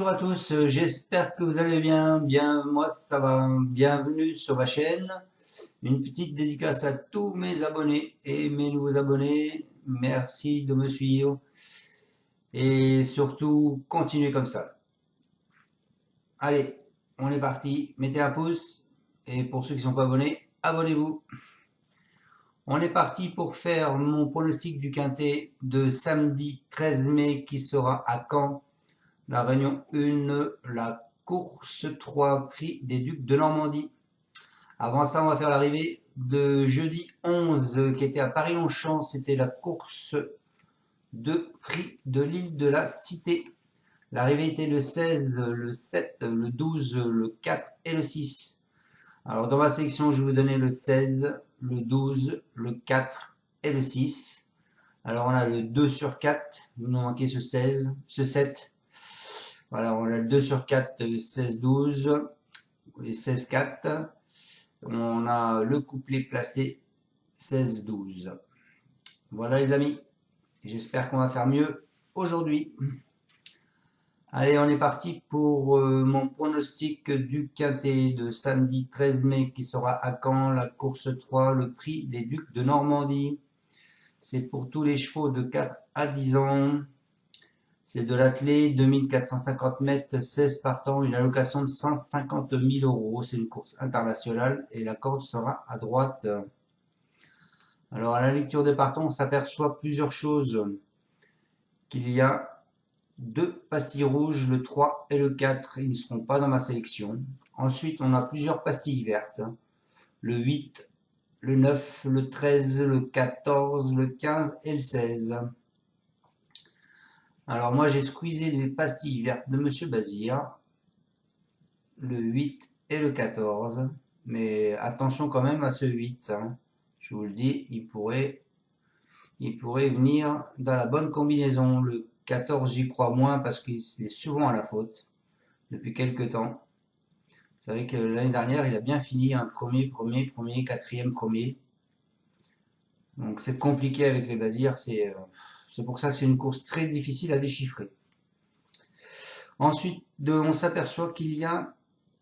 Bonjour à tous, j'espère que vous allez bien. Bien, moi ça va. Bienvenue sur ma chaîne. Une petite dédicace à tous mes abonnés et mes nouveaux abonnés. Merci de me suivre et surtout continuez comme ça. Allez, on est parti. Mettez un pouce et pour ceux qui ne sont pas abonnés, abonnez-vous. On est parti pour faire mon pronostic du quintet de samedi 13 mai qui sera à Caen. La réunion 1, la course 3, prix des Ducs de Normandie. Avant ça, on va faire l'arrivée de jeudi 11 qui était à Paris-Longchamp. C'était la course de prix de l'île de la Cité. L'arrivée était le 16, le 7, le 12, le 4 et le 6. Alors dans ma sélection, je vais vous donner le 16, le 12, le 4 et le 6. Alors on a le 2 sur 4, nous nous manquait ce 16, ce 7. Voilà, on a le 2 sur 4, 16-12 et 16-4. On a le couplet placé 16-12. Voilà les amis, j'espère qu'on va faire mieux aujourd'hui. Allez, on est parti pour mon pronostic du quintet de samedi 13 mai qui sera à Caen, la course 3, le prix des Ducs de Normandie. C'est pour tous les chevaux de 4 à 10 ans. C'est de l'attelé, 2450 mètres, 16 partants, une allocation de 150 000 euros. C'est une course internationale et la corde sera à droite. Alors à la lecture des partants, on s'aperçoit plusieurs choses. Qu'il y a deux pastilles rouges, le 3 et le 4, ils ne seront pas dans ma sélection. Ensuite, on a plusieurs pastilles vertes. Le 8, le 9, le 13, le 14, le 15 et le 16. Alors moi j'ai squeezé les pastilles vertes de Monsieur Bazir, le 8 et le 14, mais attention quand même à ce 8, hein. Je vous le dis, il pourrait venir dans la bonne combinaison. Le 14 j'y crois moins parce qu'il est souvent à la faute depuis quelques temps. Vous savez que l'année dernière il a bien fini, un premier, quatrième, premier. Donc c'est compliqué avec les Bazirs, c'est pour ça que c'est une course très difficile à déchiffrer. Ensuite, on s'aperçoit qu'il y a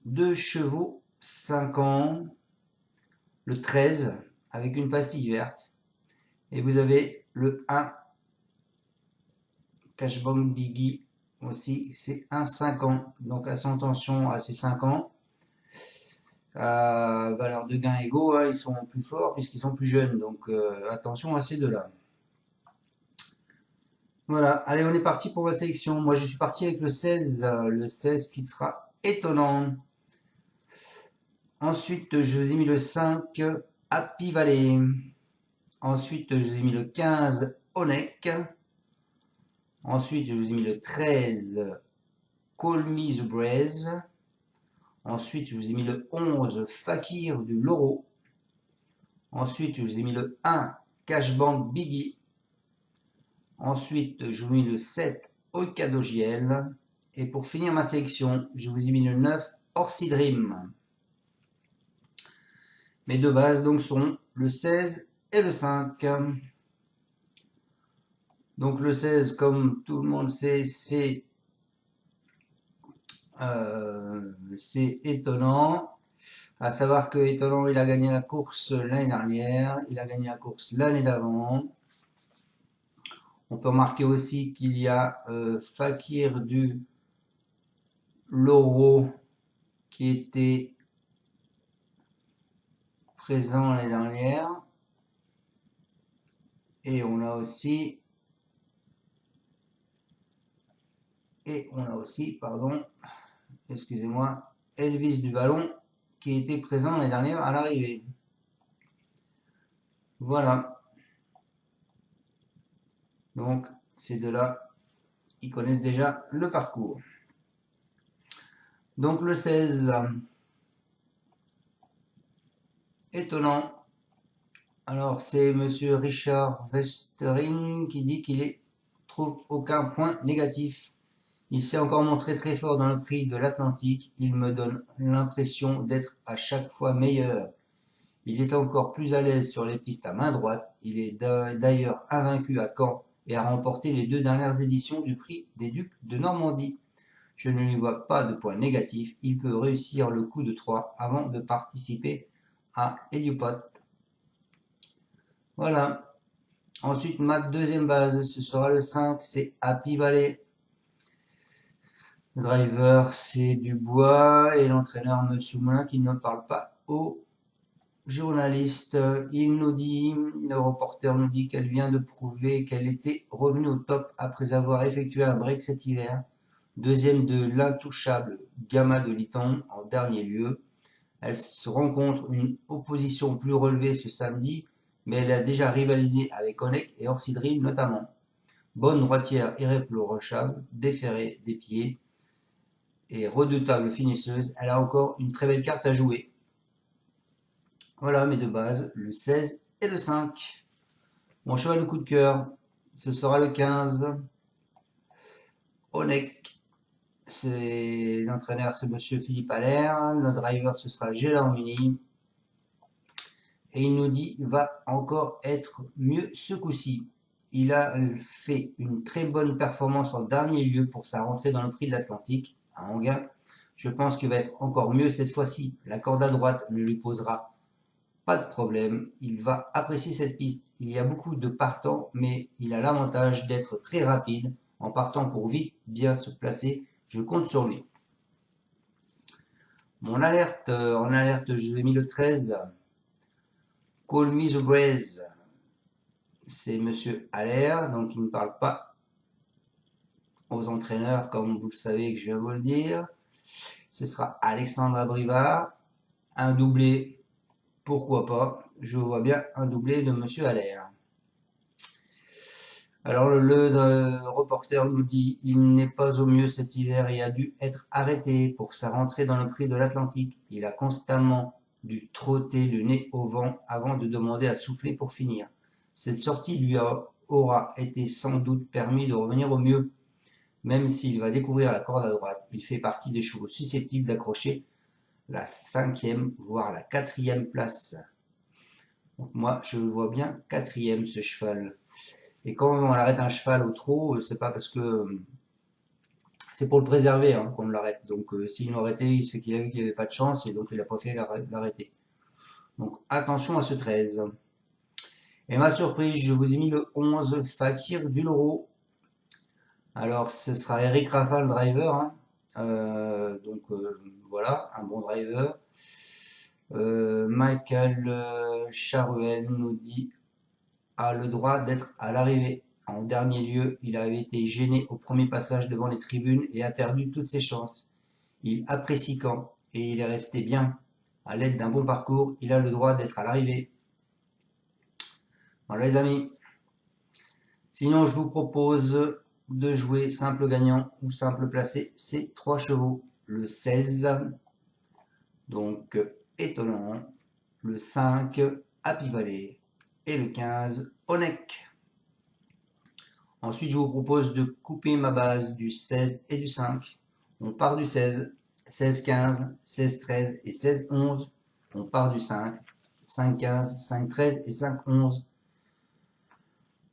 deux chevaux 5 ans, le 13 avec une pastille verte, et vous avez le 1 Cashbank Biggie aussi, c'est un 5 ans, donc à son attention à ces 5 ans. Valeur de gain égaux, hein, ils sont plus forts puisqu'ils sont plus jeunes, donc attention à ces deux-là. Voilà, allez, on est parti pour la sélection. Moi, je suis parti avec le 16 qui sera étonnant. Ensuite, je vous ai mis le 5, Happy Valley. Ensuite, je vous ai mis le 15, Onek. Ensuite, je vous ai mis le 13, Call Me the Braze. Ensuite, je vous ai mis le 11, Fakir du Loro. Ensuite, je vous ai mis le 1, Cashbank Biggie. Ensuite, je vous ai mis le 7, Oikadogiel. Et pour finir ma sélection, je vous ai mis le 9, Orsi Dream. Mes deux bases donc sont le 16 et le 5. Donc le 16, comme tout le monde sait, c'est étonnant. À savoir que étonnant, il a gagné la course l'année dernière, il a gagné la course l'année d'avant. On peut remarquer aussi qu'il y a Fakir du Loro qui était présent l'année dernière. Et on a aussi, pardon, excusez-moi, Elvis du Ballon qui était présent l'année dernière à l'arrivée. Voilà. Donc, ces deux-là, ils connaissent déjà le parcours. Donc, le 16, étonnant. Alors, c'est monsieur Richard Westering qui dit qu'il trouve aucun point négatif. Il s'est encore montré très fort dans le prix de l'Atlantique. Il me donne l'impression d'être à chaque fois meilleur. Il est encore plus à l'aise sur les pistes à main droite. Il est d'ailleurs invaincu à Caen et a remporté les 2 dernières éditions du prix des Ducs de Normandie. Je ne lui vois pas de points négatifs. Il peut réussir le coup de 3 avant de participer à Heliopot. Voilà. Ensuite, ma deuxième base, ce sera le 5, c'est Happy Valley. Le driver, c'est Dubois et l'entraîneur, Monsieur Moulin, qui ne parle pas aux journalistes. Il nous dit, le reporter nous dit qu'elle vient de prouver qu'elle était revenue au top après avoir effectué un break cet hiver. Deuxième de l'intouchable Gamma de Liton en dernier lieu. Elle se rencontre une opposition plus relevée ce samedi, mais elle a déjà rivalisé avec Onek et Orsidril notamment. Bonne droitière irréprochable, déférée des pieds et redoutable finisseuse, elle a encore une très belle carte à jouer. Voilà mes deux bases, le 16 et le 5. Mon cheval de coup de cœur, ce sera le 15. Onek, l'entraîneur c'est Monsieur Philippe Allaire, le driver ce sera Gélard Muni. Et il nous dit va encore être mieux ce coup-ci. Il a fait une très bonne performance en dernier lieu pour sa rentrée dans le prix de l'Atlantique à Anguin. Je pense qu'il va être encore mieux cette fois-ci. La corde à droite ne lui posera pas de problème. Il va apprécier cette piste. Il y a beaucoup de partants, mais il a l'avantage d'être très rapide en partant pour vite bien se placer. Je compte sur lui. Mon alerte, en alerte, je l'ai mis le 13. Call me the Braze. C'est Monsieur Allaire, donc il ne parle pas aux entraîneurs, comme vous le savez que je viens vous le dire. Ce sera Alexandre Abrivard, un doublé, pourquoi pas. Je vois bien un doublé de Monsieur Allaire. Alors le reporter nous dit il n'est pas au mieux cet hiver et a dû être arrêté pour sa rentrée dans le prix de l'Atlantique. Il a constamment dû trotter le nez au vent avant de demander à souffler pour finir. Cette sortie lui aura été sans doute permis de revenir au mieux. Même s'il va découvrir la corde à droite, il fait partie des chevaux susceptibles d'accrocher la 5e, voire la 4e place. Donc moi, je le vois bien 4e ce cheval. Et quand on arrête un cheval au trot, c'est pas parce que c'est pour le préserver hein, qu'on l'arrête. Donc s'il nous arrêtait, c'est qu'il a vu qu'il n'y avait pas de chance et donc il a préféré l'arrêter. Donc attention à ce 13. Et ma surprise, je vous ai mis le 11, Fakir du Loro. Alors ce sera Eric Raffin, le driver. Hein. Voilà, un bon driver. Michael Charuel nous dit a le droit d'être à l'arrivée. En dernier lieu, il avait été gêné au premier passage devant les tribunes et a perdu toutes ses chances. Il apprécie Caen et il est resté bien. À l'aide d'un bon parcours, il a le droit d'être à l'arrivée. Voilà les amis. Sinon, je vous propose de jouer simple gagnant ou simple placé ces 3 chevaux. Le 16, donc étonnant. Le 5, Happy Valley. Et le 15, Onek. Ensuite, je vous propose de couper ma base du 16 et du 5. On part du 16, 16-15, 16-13 et 16-11. On part du 5, 5-15, 5-13 et 5-11.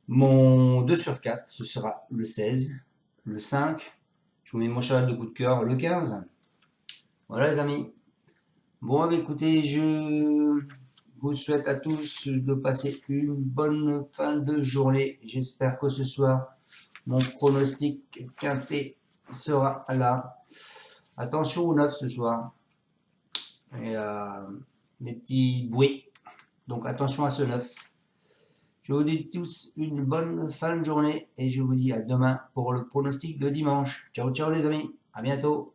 Mon 2 sur 4, ce sera le 16, le 5. Je vous mets mon cheval de coup de cœur, le 15. Voilà les amis. Bon, écoutez, je vous souhaite à tous de passer une bonne fin de journée. J'espère que ce soir, mon pronostic quintet sera là. Attention au 9 ce soir. Et des petits bruits. Donc attention à ce 9. Je vous dis tous une bonne fin de journée et je vous dis à demain pour le pronostic de dimanche. Ciao, ciao les amis. À bientôt.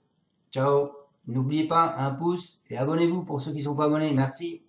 Ciao. N'oubliez pas un pouce et abonnez-vous pour ceux qui ne sont pas abonnés. Merci.